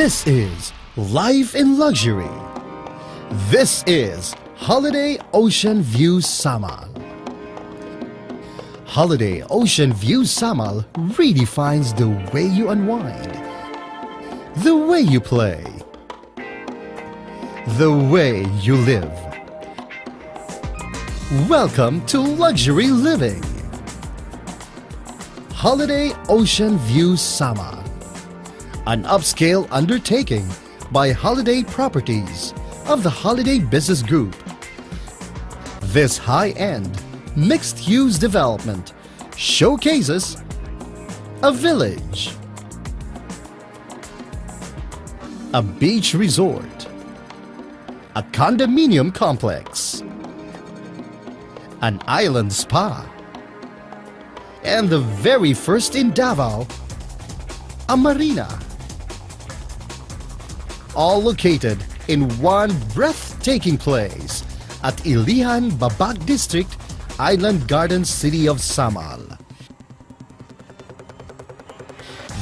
This is Life in Luxury. This is Holiday Ocean View Samal. Holiday Ocean View Samal redefines the way you unwind, the way you play, the way you live. Welcome to luxury living. Holiday Ocean View Samal, an upscale undertaking by Holiday Properties of the Holiday Business Group. This high-end, mixed-use development showcases a village, a beach resort, a condominium complex, an island spa, and the very first in Davao, a marina. All located in one breathtaking place at Ilihan, Babak District, Island Garden City of Samal.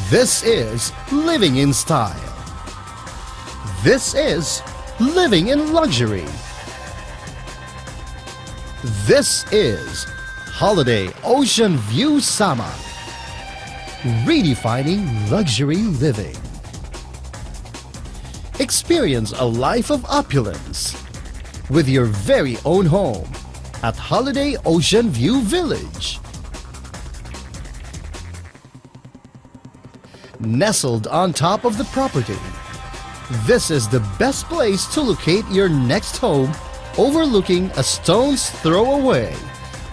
This is living in style. This is living in luxury. This is Holiday Ocean View Samal, redefining luxury living. Experience a life of opulence with your very own home at Holiday Ocean View Village. Nestled on top of the property, this is the best place to locate your next home, overlooking a stone's throw away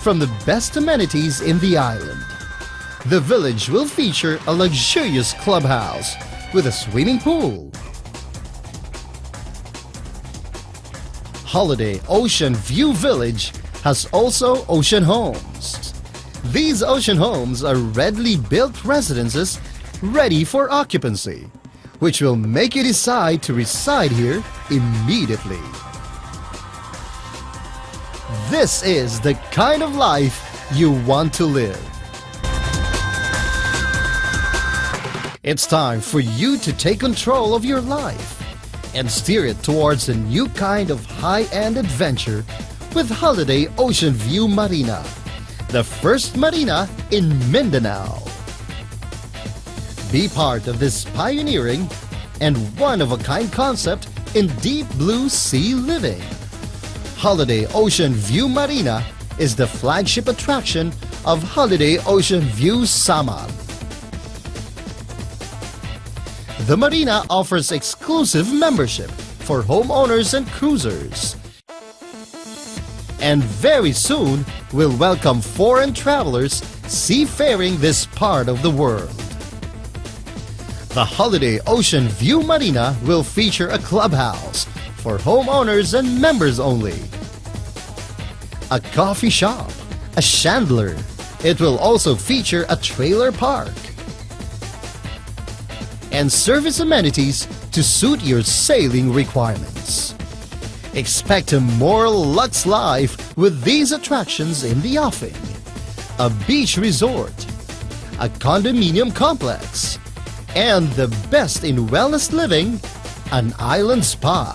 from the best amenities in the island. The village will feature a luxurious clubhouse with a swimming pool. Holiday Ocean View Village has also ocean homes. These ocean homes are readily built residences ready for occupancy, which will make you decide to reside here immediately. This is the kind of life you want to live. It's time for you to take control of your life and steer it towards a new kind of high-end adventure with Holiday Ocean View Marina, the first marina in Mindanao. Be part of this pioneering and one-of-a-kind concept in deep blue sea living. Holiday Ocean View Marina is the flagship attraction of Holiday Ocean View Samal. The marina offers exclusive membership for homeowners and cruisers, and very soon will welcome foreign travelers seafaring this part of the world. The Holiday Ocean View Marina will feature a clubhouse for homeowners and members only, a coffee shop, a chandler. It will also feature a trailer park and service amenities to suit your sailing requirements. Expect a more luxe life with these attractions in the offing: a beach resort, a condominium complex, and the best in wellness living, an island spa.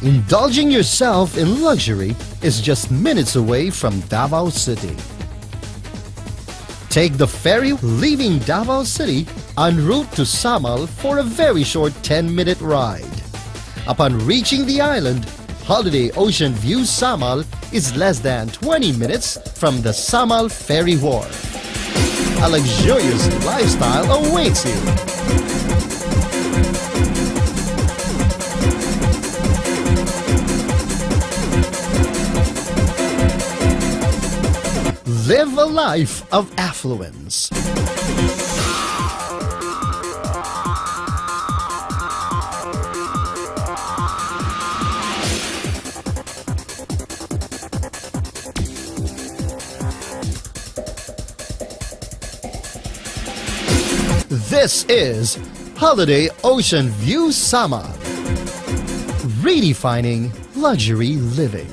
Indulging yourself in luxury is just minutes away from Davao City. Take the ferry leaving Davao City en route to Samal for a very short 10-minute ride. Upon reaching the island, Holiday Ocean View Samal is less than 20 minutes from the Samal Ferry Wharf. A luxurious lifestyle awaits you. Live a life of affluence. This is Holiday Ocean View Samal, redefining luxury living.